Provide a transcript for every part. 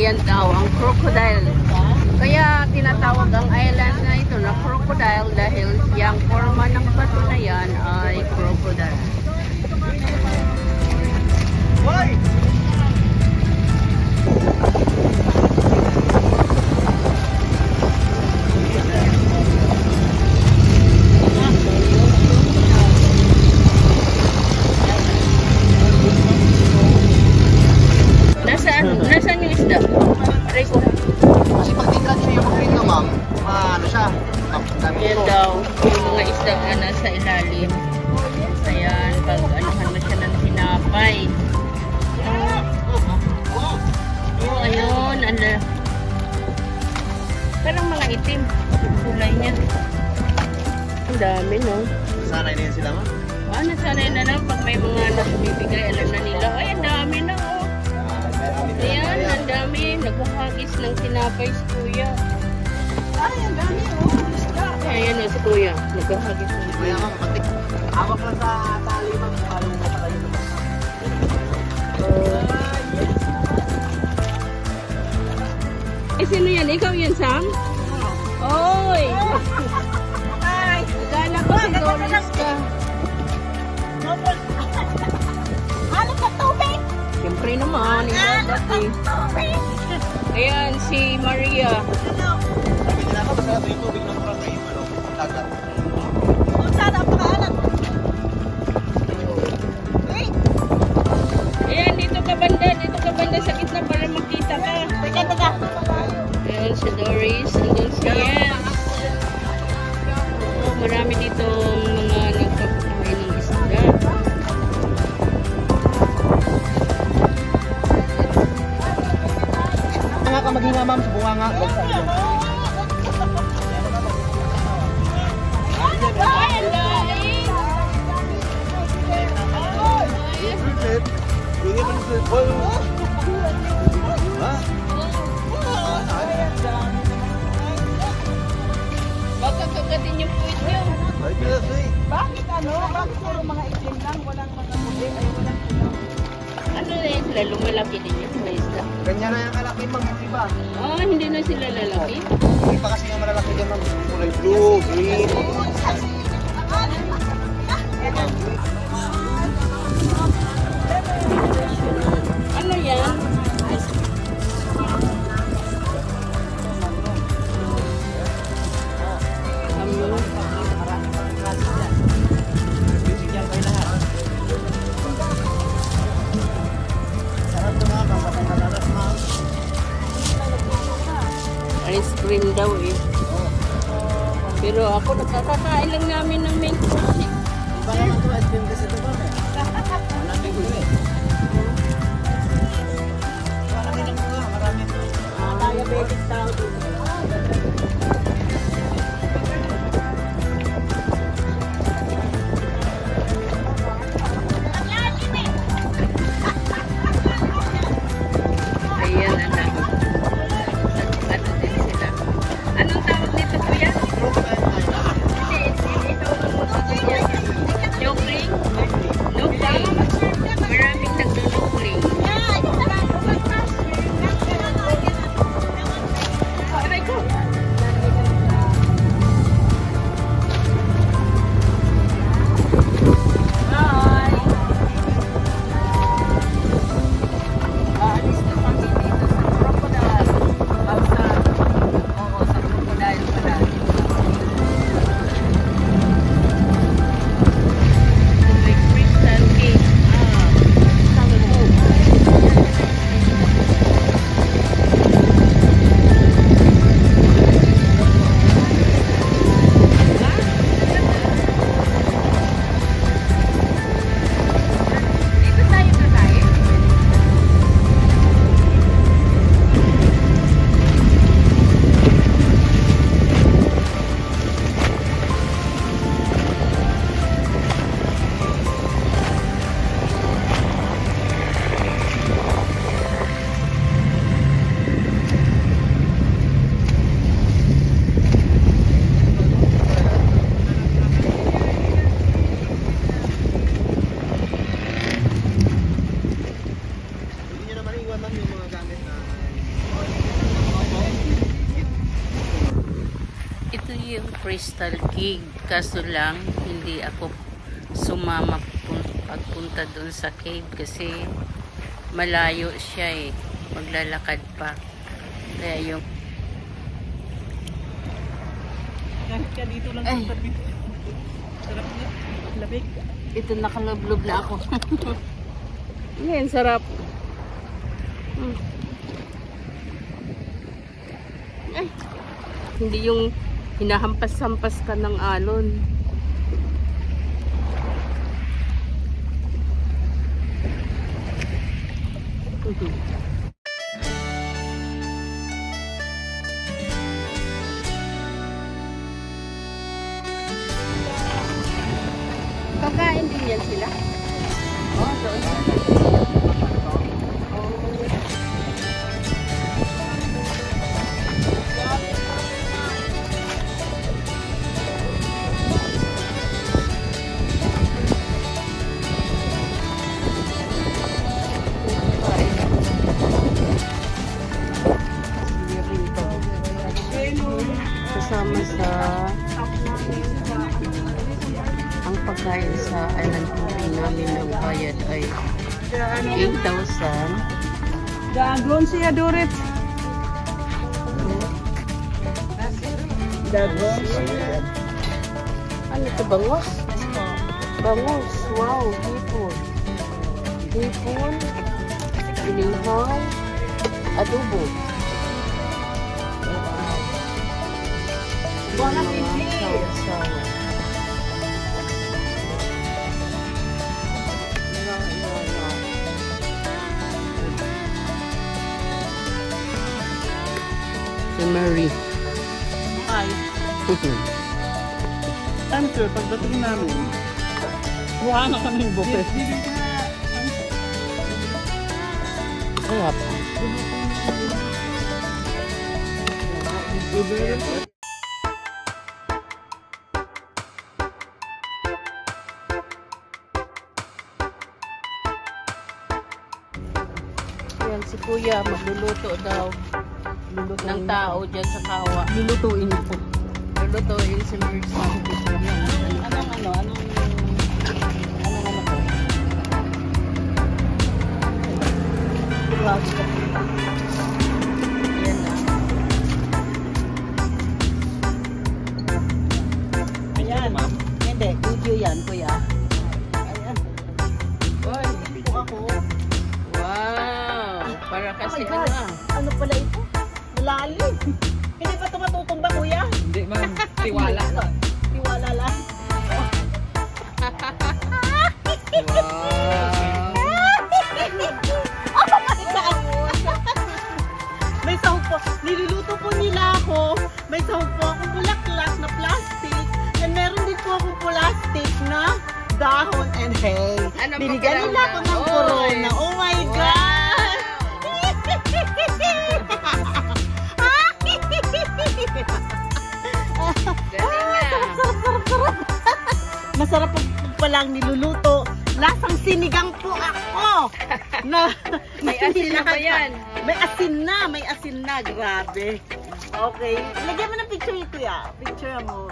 Ayan daw ang crocodile. Kaya tinatawag ang island na ito na crocodile dahil yung forma ng bato na yan ay crocodile. Why? Nasaan yung isda? Rico. Kasi pag tinrad siya yung magrito, ma'am, ano siya? Yan daw, yung mga isda na nasa ilalim. Ayan, pag anuhan mo siya ng tinapay. Oh, ayun, ano. Parang mga itim. Yung kulay niya. Ang dami, no? Sanay na yan sila, ma'am? Nasanay na lang pag may mga nagbibigay, alam na nila. Ay, ang dami na, oh. Ayan, ang dami. Nagkakagis ng tinapay si Kuya. Ay, ang dami, oh. Ayan, si Kuya. Nagkakagis ng Kaya, ma'am, pati. Hawak lang sa tali, ma'am. Parang mapalayo naman. Sino yan? Ikaw yan, Sam? Oy! Ay! Akala ko si Doris ka. Ano ka tubig? Siyempre naman, dati. Ayan, si Maria. Sabi nila ako, masarap yung tubig ng kurang ngayon, ano, dagat. Kung saan ang pakalat? Ayan, dito ka banda sa gitna para makita ka. Teka. Ayan, si Doris. Andun si Jens. Oh, marami dito mga nagpapakain ng isda. Nga ka maghinga, ma'am, sa bunganga. Ay, ang laing! Baka kagatin yung puwit nyo. Bakit ano? Bakit puro mga itim lang? Walang mga puti? Ay, walang puno. Ano na yun sila? Lumalaki din yung mga isda. Ganyan na yung kalaki, ma'am, hindi ba? Hindi na sila lalaki. Hindi pa kasi yung malalaki dyan, ma'am. Kulay blue, green. Ano yan? Sarap ito, ma'am. Ang matalas, ma'am. Ice cream daw eh. Pero ako nakakakain lang namin ng mango. Iba naman ito, ice cream kasi ito, ma'am, eh. Malamig ito, eh. Marami na mga, marami ito. Diabetic tao dito. Ayan, anak. Ano din sila. Anong tawag nito, Kuya? Nukling? Nukling. Maraming nagdunukling. Aray ko. Bye. Aalis na kami dito sa crocodile. Sa crocodile pala. May crystal cave. Dito tayo kakain. Hindi nyo naman iwan, ma'am, yung mga gamit na yung Crystal Cave. Kaso lang, hindi ako sumama pagpunta doon sa cave kasi malayo siya eh. Maglalakad pa. Kaya yung Kahit ka dito lang Ay. sa tabi. Sarap na. Labig. ito nakalublob na ako. Ngayon, sarap. Ay, hindi yung hinahampas-hampas ka ng alon. Kakain din yan sila. Oh, doon. Kasama sa ang pagkain sa island touring namin ng bayad ay 8,000. Dagon siya, Dorit. Dagon. Ano ito? Bangos? Bangos. Wow. Hipon. Hipon. Inihaw. Adobo. Buona Mga Pipli. sawa-sawa. Si Mary. Ay. I'm sure, pagdating namin, mukha na kaming buffet. Kaya pa. Yan si Kuya, magluluto daw ng tao dyan sa kawa. Lulutuin po. Lulutuin si Mercy. Anong Yan na. Ayan. Hindi, video yan, Kuya. Ayan. Oy, Ito ako. wow! Para kasi Oh my God. Ano pala ito? Malalim. Hindi pa ito matutumba, Kuya? Hindi ma'am, tiwala lang. Tiwala lang. Wow! Oh my God! May sahog po. Niluluto po nila ako. May sahog po akong bulaklak na plastic. And meron din po akong plastic na dahon and hay. Ano pa Binigyan pala nila ako na? ng corona. Oh my Wow! God! Galing nga. Sarap. Masarap po palang niluluto. Lasang sinigang po ako. May asin na ba yan? May asin na. Grabe. Okay. Lagyan mo ng picture ni Kuya. Picture mo.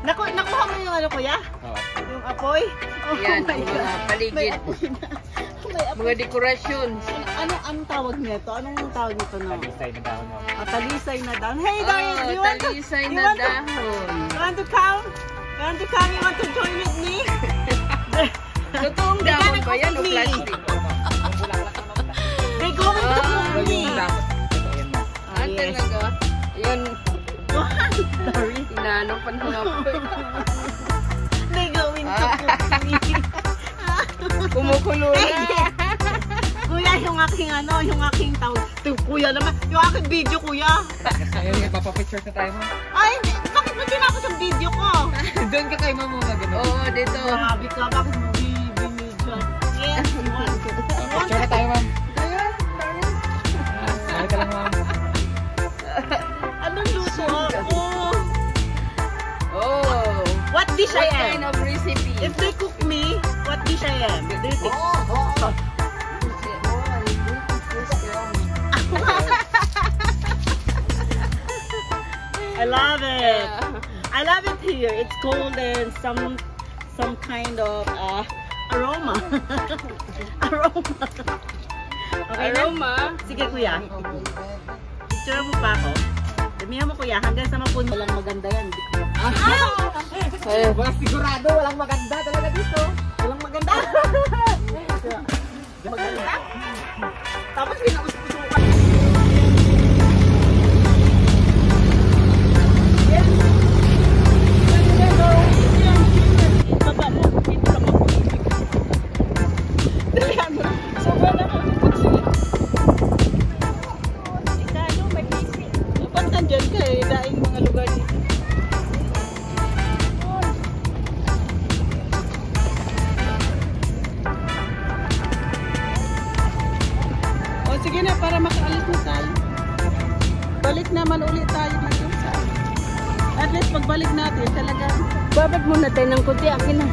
Nakuha mo yung ano, Kuya? Oo. Yung apoy? Oh Yan, my ang God. mga paligid. May apoy na. May apoy. Mga decorations. Anong tawag nito? Anong tawag nito na? Talisay na dahon mo. Talisay na down. Hey, Doris, Oh, do you want to? talisay you na want to- dahon. You want to come? You want to come? You want to join with me? Totoong dahon ba yan o Me. plastic? They're going to cook Pero me. yung dapat, ito yan ma'am. Ah, Yes. talaga? Yan, Sorry. inano pa ng apoy. They're going to cook me. Kumukulo na. Kuya, yung aking tawag. Kuya naman, yung aking video, Kuya. Ayun, magpapapicture na tayo ma'am. Ay, bakit mo tinapos ang video ko? Doon ka kay ma'am muna ganun. Oo, dito. Grabe ka, bakit mo binidyo? Yes, you want to. Picture na tayo ma'am. Ay, ka lang ma'am. Anong luto ako? Oh. What dish What I kind am? of recipe? If they cook me, what dish I am? Do you think? I love it. I love it here. It's cold and some kind of aroma. Aroma. Okay Aroma. Na? Sige kuya. Picture mo pa ako. Damihan mo kuya. Hanggang sa mapun. Walang maganda yan. Wala sigurado, walang maganda talaga dito. Walang maganda. Maganda? Tapos pinausukan. Baba mo. Dito lang ako. Dalihan mo. Sobrang nakakapag sila. Ikano, may busy. Ba't nandyan ka eh? Daing mga lugar dito. O sige na, para makaalis na tayo. Balik naman ulit tayo dito sa... At least pagbalik natin, talaga. Babad muna tayo ng kunti. Akin na.